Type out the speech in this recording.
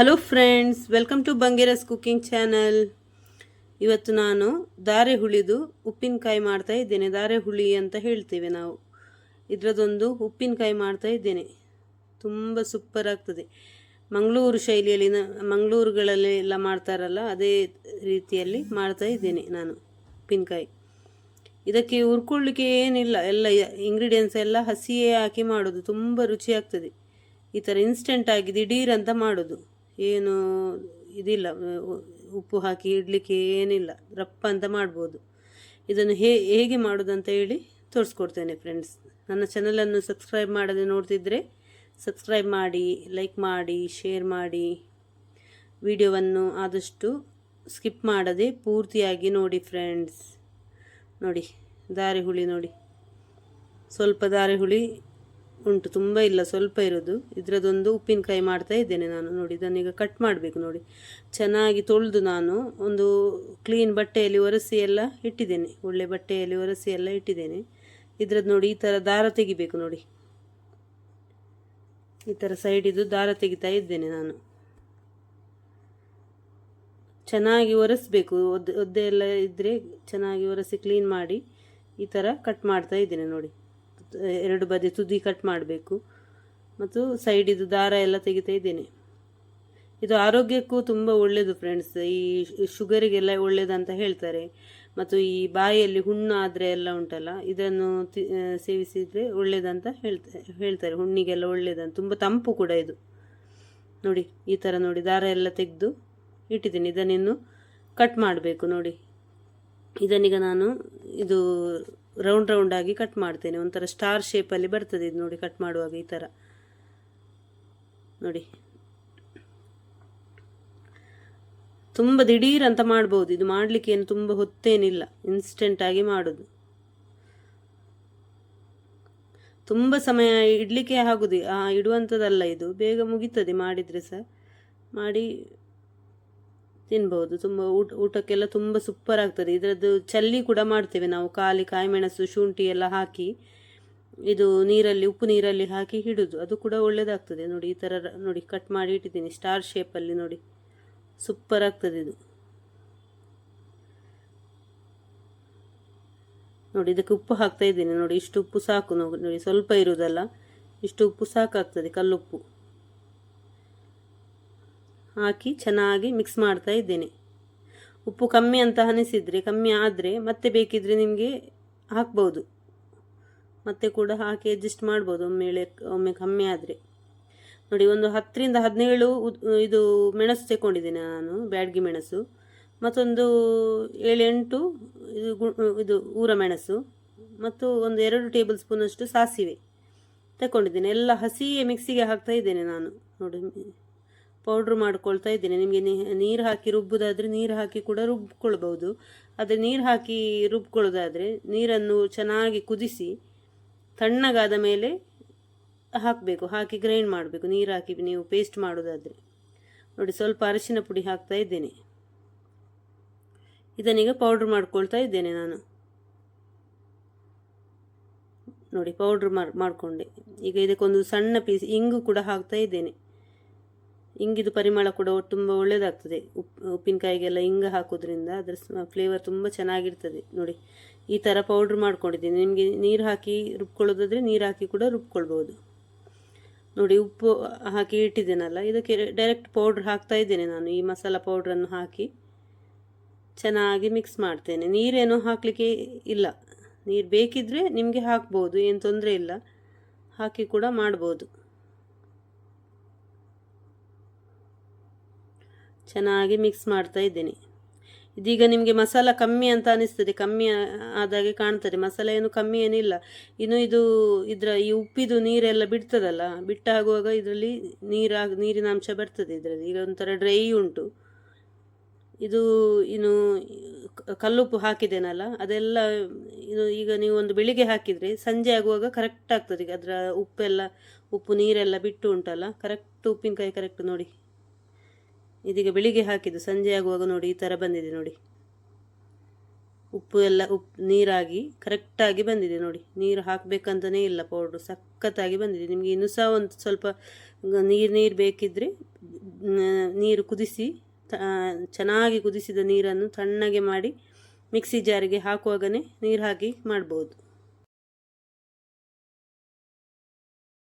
Hello friends, welcome to Bangeras cooking channel. ಇವತ್ತು ನಾನು ದಾರೆ ಹುಳಿದು ಉಪ್ಪಿನಕಾಯಿ ಮಾಡ್ತಾ ಇದ್ದೇನೆ. ದಾರೆ ಹುಳಿ ಅಂತ ಹೇಳ್ತೇವೆ ನಾವು. ಇದರದೊಂದು ಉಪ್ಪಿನಕಾಯಿ ಮಾಡ್ತಾ ಇದ್ದೇನೆ. ತುಂಬ ಸೂಪರ್ ಆಗ್ತದೆ. ಮಂಗಳೂರು ಶೈಲಿಯಲ್ಲಿ ಮಂಗಳೂರುಗಳಲ್ಲಿ ಎಲ್ಲ ಮಾಡ್ತಾರಲ್ಲ, ಅದೇ ರೀತಿಯಲ್ಲಿ ಮಾಡ್ತಾ ಇದ್ದೇನೆ ನಾನು ಉಪ್ಪಿನಕಾಯಿ. ಇದಕ್ಕೆ ಹುರ್ಕೊಳ್ಳಿಕ್ಕೆ ಏನಿಲ್ಲ, ಎಲ್ಲ ಇಂಗ್ರೀಡಿಯೆಂಟ್ಸ್ ಎಲ್ಲ ಹಸಿಯೇ ಹಾಕಿ ಮಾಡೋದು. ತುಂಬ ರುಚಿಯಾಗ್ತದೆ. ಈ ಥರ ಇನ್ಸ್ಟೆಂಟಾಗಿ ದಿಢೀರಂತ ಮಾಡೋದು, ಏನು ಇದಿಲ್ಲ, ಉಪ್ಪು ಹಾಕಿ ಇಡಲಿಕ್ಕೆ ಏನಿಲ್ಲ, ರಪ್ಪ ಅಂತ ಮಾಡ್ಬೋದು. ಇದನ್ನು ಹೇಗೆ ಮಾಡೋದು ಅಂತ ಹೇಳಿ ತೋರಿಸ್ಕೊಡ್ತೇನೆ ಫ್ರೆಂಡ್ಸ್. ನನ್ನ ಚಾನಲನ್ನು ಸಬ್ಸ್ಕ್ರೈಬ್ ಮಾಡದೆ ನೋಡ್ತಿದ್ರೆ ಸಬ್ಸ್ಕ್ರೈಬ್ ಮಾಡಿ, ಲೈಕ್ ಮಾಡಿ, ಶೇರ್ ಮಾಡಿ. ವಿಡಿಯೋವನ್ನು ಆದಷ್ಟು ಸ್ಕಿಪ್ ಮಾಡದೆ ಪೂರ್ತಿಯಾಗಿ ನೋಡಿ ಫ್ರೆಂಡ್ಸ್. ನೋಡಿ, ದಾರೆ ಹುಳಿ ನೋಡಿ, ಸ್ವಲ್ಪ ದಾರೆ ಹುಳಿ ಉಂಟು, ತುಂಬ ಇಲ್ಲ, ಸ್ವಲ್ಪ ಇರೋದು. ಇದರದೊಂದು ಉಪ್ಪಿನಕಾಯಿ ಮಾಡ್ತಾ ಇದ್ದೇನೆ ನಾನು. ನೋಡಿ, ಇದನ್ನೀಗ ಕಟ್ ಮಾಡಬೇಕು. ನೋಡಿ, ಚೆನ್ನಾಗಿ ತೊಳೆದು ನಾನು ಒಂದು ಕ್ಲೀನ್ ಬಟ್ಟೆಯಲ್ಲಿ ಒರೆಸಿ ಎಲ್ಲ ಇಟ್ಟಿದ್ದೇನೆ. ಒಳ್ಳೆ ಬಟ್ಟೆಯಲ್ಲಿ ಒರೆಸಿ ಎಲ್ಲ ಇಟ್ಟಿದ್ದೇನೆ. ಇದ್ರದ್ದು ನೋಡಿ, ಈ ಥರ ದಾರ ತೆಗಿಬೇಕು. ನೋಡಿ, ಈ ಥರ ಸೈಡಿದು ದಾರ ತೆಗಿತಾ ಇದ್ದೇನೆ ನಾನು. ಚೆನ್ನಾಗಿ ಒರೆಸ್ಬೇಕು, ಒದ್ದೆ ಎಲ್ಲ ಇದ್ದರೆ ಚೆನ್ನಾಗಿ ಒರೆಸಿ ಕ್ಲೀನ್ ಮಾಡಿ ಈ ಥರ ಕಟ್ ಮಾಡ್ತಾ ಇದ್ದೇನೆ. ನೋಡಿ, ಎರಡು ಬದಿ ತುದಿ ಕಟ್ ಮಾಡಬೇಕು ಮತ್ತು ಸೈಡಿದು ದಾರ ಎಲ್ಲ ತೆಗಿತಾ ಇದ್ದೇನೆ. ಇದು ಆರೋಗ್ಯಕ್ಕೂ ತುಂಬ ಒಳ್ಳೆಯದು ಫ್ರೆಂಡ್ಸ್. ಈ ಶುಗರಿಗೆಲ್ಲ ಒಳ್ಳೆಯದಂತ ಹೇಳ್ತಾರೆ. ಮತ್ತು ಈ ಬಾಯಿಯಲ್ಲಿ ಹುಣ್ಣು ಆದರೆ ಎಲ್ಲ ಉಂಟಲ್ಲ, ಇದನ್ನು ಸೇವಿಸಿದರೆ ಒಳ್ಳೆಯದಂತ ಹೇಳ್ತಾರೆ. ಹುಣ್ಣಿಗೆಲ್ಲ ಒಳ್ಳೆಯದಂತ, ತುಂಬ ತಂಪು ಕೂಡ ಇದು. ನೋಡಿ, ಈ ಥರ ನೋಡಿ, ದಾರ ಎಲ್ಲ ತೆಗೆದು ಇಟ್ಟಿದ್ದೀನಿ. ಇದನ್ನಿನ್ನು ಕಟ್ ಮಾಡಬೇಕು. ನೋಡಿ, ಇದನ್ನೀಗ ನಾನು ಇದು ರೌಂಡ್ ಆಗಿ ಕಟ್ ಮಾಡ್ತೇನೆ. ಒಂಥರ ಸ್ಟಾರ್ ಶೇಪಲ್ಲಿ ಬರ್ತದೆ ಇದು. ನೋಡಿ, ಕಟ್ ಮಾಡುವಾಗ ಈ ಥರ ನೋಡಿ, ತುಂಬ ದಿಢೀರ್ ಅಂತ ಮಾಡ್ಬೋದು. ಇದು ಮಾಡಲಿಕ್ಕೆ ಏನು ತುಂಬ ಹೊತ್ತೇನಿಲ್ಲ, ಇನ್ಸ್ಟೆಂಟಾಗಿ ಮಾಡೋದು. ತುಂಬ ಸಮಯ ಇಡಲಿಕ್ಕೆ ಆಗೋದು, ಇಡುವಂಥದ್ದಲ್ಲ ಇದು. ಬೇಗ ಮುಗೀತದೆ ಮಾಡಿದರೆ ಸಹ. ಮಾಡಿ ತಿನ್ಬೋದು. ತುಂಬ ಊಟಕ್ಕೆಲ್ಲ ತುಂಬ ಸೂಪರ್ ಆಗ್ತದೆ. ಇದರದ್ದು ಚಲ್ಲಿ ಕೂಡ ಮಾಡ್ತೇವೆ ನಾವು. ಕಾಯಿಮೆಣಸು, ಶುಂಠಿ ಎಲ್ಲ ಹಾಕಿ ಇದು ನೀರಲ್ಲಿ, ಉಪ್ಪು ನೀರಲ್ಲಿ ಹಾಕಿ ಇಡೋದು. ಅದು ಕೂಡ ಒಳ್ಳೆಯದಾಗ್ತದೆ. ನೋಡಿ, ಈ ಥರ ನೋಡಿ ಕಟ್ ಮಾಡಿ ಇಟ್ಟಿದ್ದೀನಿ ಸ್ಟಾರ್ ಶೇಪಲ್ಲಿ. ನೋಡಿ, ಸೂಪರ್ ಆಗ್ತದೆ ಇದು. ನೋಡಿ, ಇದಕ್ಕೆ ಉಪ್ಪು ಹಾಕ್ತಾ ಇದ್ದೀನಿ. ನೋಡಿ, ಇಷ್ಟು ಉಪ್ಪು ಸಾಕು. ನೋಡಿ, ಸ್ವಲ್ಪ ಇರುವುದಲ್ಲ, ಇಷ್ಟು ಉಪ್ಪು ಸಾಕಾಗ್ತದೆ, ಕಲ್ಲುಪ್ಪು ಹಾಕಿ ಚೆನ್ನಾಗಿ ಮಿಕ್ಸ್ ಮಾಡ್ತಾ ಇದ್ದೇನೆ. ಉಪ್ಪು ಕಮ್ಮಿ ಅಂತ ಅನಿಸಿದರೆ, ಕಮ್ಮಿ ಆದರೆ ಮತ್ತೆ ಬೇಕಿದ್ರೆ ನಿಮಗೆ ಹಾಕ್ಬೋದು, ಮತ್ತೆ ಕೂಡ ಹಾಕಿ ಅಡ್ಜಸ್ಟ್ ಮಾಡ್ಬೋದು ಒಮ್ಮೆ ಕಮ್ಮಿ ಆದರೆ. ನೋಡಿ, ಒಂದು 10ರಿಂದ 17 ಇದು ಮೆಣಸು ತಗೊಂಡಿದ್ದೇನೆ ನಾನು, ಬ್ಯಾಡಗಿ ಮೆಣಸು. ಮತ್ತೊಂದು 7-8 ಇದು ಊರ ಮೆಣಸು, ಮತ್ತು ಒಂದು 2 ಟೇಬಲ್ ಸ್ಪೂನಷ್ಟು ಸಾಸಿವೆ ತಗೊಂಡಿದ್ದೇನೆ. ಎಲ್ಲ ಹಸಿಯೇ ಮಿಕ್ಸಿಗೆ ಹಾಕ್ತಾ ಇದ್ದೇನೆ ನಾನು. ನೋಡಿ, ಪೌಡ್ರ್ ಮಾಡ್ಕೊಳ್ತಾ ಇದ್ದೇನೆ. ನಿಮಗೆ ನೀರು ಹಾಕಿ ರುಬ್ಬೋದಾದರೆ ನೀರು ಹಾಕಿ ಕೂಡ ರುಬ್ಕೊಳ್ಬೋದು. ಆದರೆ ನೀರು ಹಾಕಿ ರುಬ್ಕೊಳ್ಳೋದಾದರೆ ನೀರನ್ನು ಚೆನ್ನಾಗಿ ಕುದಿಸಿ ತಣ್ಣಗಾದ ಮೇಲೆ ಹಾಕಬೇಕು, ಹಾಕಿ ಗ್ರೈಂಡ್ ಮಾಡಬೇಕು. ನೀರು ಹಾಕಿ ನೀವು ಪೇಸ್ಟ್ ಮಾಡೋದಾದರೆ. ನೋಡಿ, ಸ್ವಲ್ಪ ಅರಿಶಿನ ಪುಡಿ ಹಾಕ್ತಾ ಇದ್ದೇನೆ. ಇದನ್ನೀಗ ಪೌಡ್ರ್ ಮಾಡ್ಕೊಳ್ತಾ ಇದ್ದೇನೆ ನಾನು. ನೋಡಿ, ಪೌಡ್ರ್ ಮಾಡಿಕೊಂಡೆ. ಈಗ ಇದಕ್ಕೊಂದು ಸಣ್ಣ ಪೀಸ್ ಇಂಗು ಕೂಡ ಹಾಕ್ತಾ ಇದ್ದೇನೆ. ಇಂಗಿದು ಪರಿಮಳ ಕೂಡ ತುಂಬ ಒಳ್ಳೆಯದಾಗ್ತದೆ. ಉಪ್ಪಿನಕಾಯಿಗೆಲ್ಲ ಇಂಗು ಹಾಕೋದ್ರಿಂದ ಅದರ ಫ್ಲೇವರ್ ತುಂಬ ಚೆನ್ನಾಗಿರ್ತದೆ. ನೋಡಿ, ಈ ಥರ ಪೌಡ್ರ್ ಮಾಡ್ಕೊಂಡಿದ್ದೀನಿ. ನಿಮಗೆ ನೀರು ಹಾಕಿ ರುಬ್ಕೊಳ್ಳೋದಾದರೆ ನೀರು ಹಾಕಿ ಕೂಡ ರುಬ್ಕೊಳ್ಬೋದು. ನೋಡಿ, ಉಪ್ಪು ಹಾಕಿ ಇಟ್ಟಿದ್ದೇನಲ್ಲ, ಇದಕ್ಕೆ ಡೈರೆಕ್ಟ್ ಪೌಡ್ರ್ ಹಾಕ್ತಾ ಇದ್ದೇನೆ ನಾನು. ಈ ಮಸಾಲ ಪೌಡ್ರನ್ನು ಹಾಕಿ ಚೆನ್ನಾಗಿ ಮಿಕ್ಸ್ ಮಾಡ್ತೇನೆ. ನೀರೇನು ಹಾಕಲಿಕ್ಕೆ ಇಲ್ಲ, ನೀರು ಬೇಕಿದ್ದರೆ ನಿಮಗೆ ಹಾಕ್ಬೋದು, ಏನು ತೊಂದರೆ ಇಲ್ಲ, ಹಾಕಿ ಕೂಡ ಮಾಡ್ಬೋದು. ಚೆನ್ನಾಗಿ ಮಿಕ್ಸ್ ಮಾಡ್ತಾ ಇದ್ದೇನೆ. ಇದೀಗ ನಿಮಗೆ ಮಸಾಲ ಕಮ್ಮಿ ಅಂತ ಅನಿಸ್ತದೆ, ಕಮ್ಮಿ ಆದಾಗೆ ಕಾಣ್ತದೆ. ಮಸಾಲೆ ಏನು ಕಮ್ಮಿ ಏನಿಲ್ಲ. ಇನ್ನು ಈ ಉಪ್ಪಿದು ನೀರೆಲ್ಲ ಬಿಡ್ತದಲ್ಲ, ಬಿಟ್ಟಾಗುವಾಗ ಇದರಲ್ಲಿ ನೀರಿನ ಅಂಶ ಬರ್ತದೆ ಇದರಲ್ಲಿ. ಈಗ ಒಂಥರ ಡ್ರೈ ಉಂಟು ಇದು. ಇನ್ನು ಕಲ್ಲುಪ್ಪು ಹಾಕಿದ್ದೇನಲ್ಲ, ಅದೆಲ್ಲ ಈಗ ನೀವು ಒಂದು ಬೆಳಿಗ್ಗೆ ಹಾಕಿದರೆ ಸಂಜೆ ಆಗುವಾಗ ಕರೆಕ್ಟ್ ಆಗ್ತದೆ. ಅದರ ಉಪ್ಪು ನೀರೆಲ್ಲ ಬಿಟ್ಟು ಉಂಟಲ್ಲ, ಕರೆಕ್ಟ್ ಉಪ್ಪಿನಕಾಯಿ ಕರೆಕ್ಟ್. ನೋಡಿ, ಇದೀಗ ಬೆಳಿಗ್ಗೆ ಹಾಕಿದ್ದು ಸಂಜೆ ಆಗುವಾಗ ನೋಡಿ ಈ ಥರ ಬಂದಿದೆ. ನೋಡಿ, ಉಪ್ಪು ಎಲ್ಲ ನೀರಾಗಿ ಕರೆಕ್ಟಾಗಿ ಬಂದಿದೆ ನೋಡಿ. ನೀರು ಹಾಕಬೇಕಂತಲೇ ಇಲ್ಲ, ಪೌಡ್ರು ಸಖತ್ತಾಗಿ ಬಂದಿದೆ. ನಿಮಗೆ ಇನ್ನೂ ಸಹ ಒಂದು ಸ್ವಲ್ಪ ನೀರು ಬೇಕಿದ್ದರೆ ನೀರು ಕುದಿಸಿ ಚೆನ್ನಾಗಿ ಕುದಿಸಿದ ನೀರನ್ನು ತಣ್ಣಗೆ ಮಾಡಿ ಮಿಕ್ಸಿ ಜಾರಿಗೆ ಹಾಕುವಾಗಲೇ ನೀರು ಹಾಕಿ ಮಾಡ್ಬೋದು.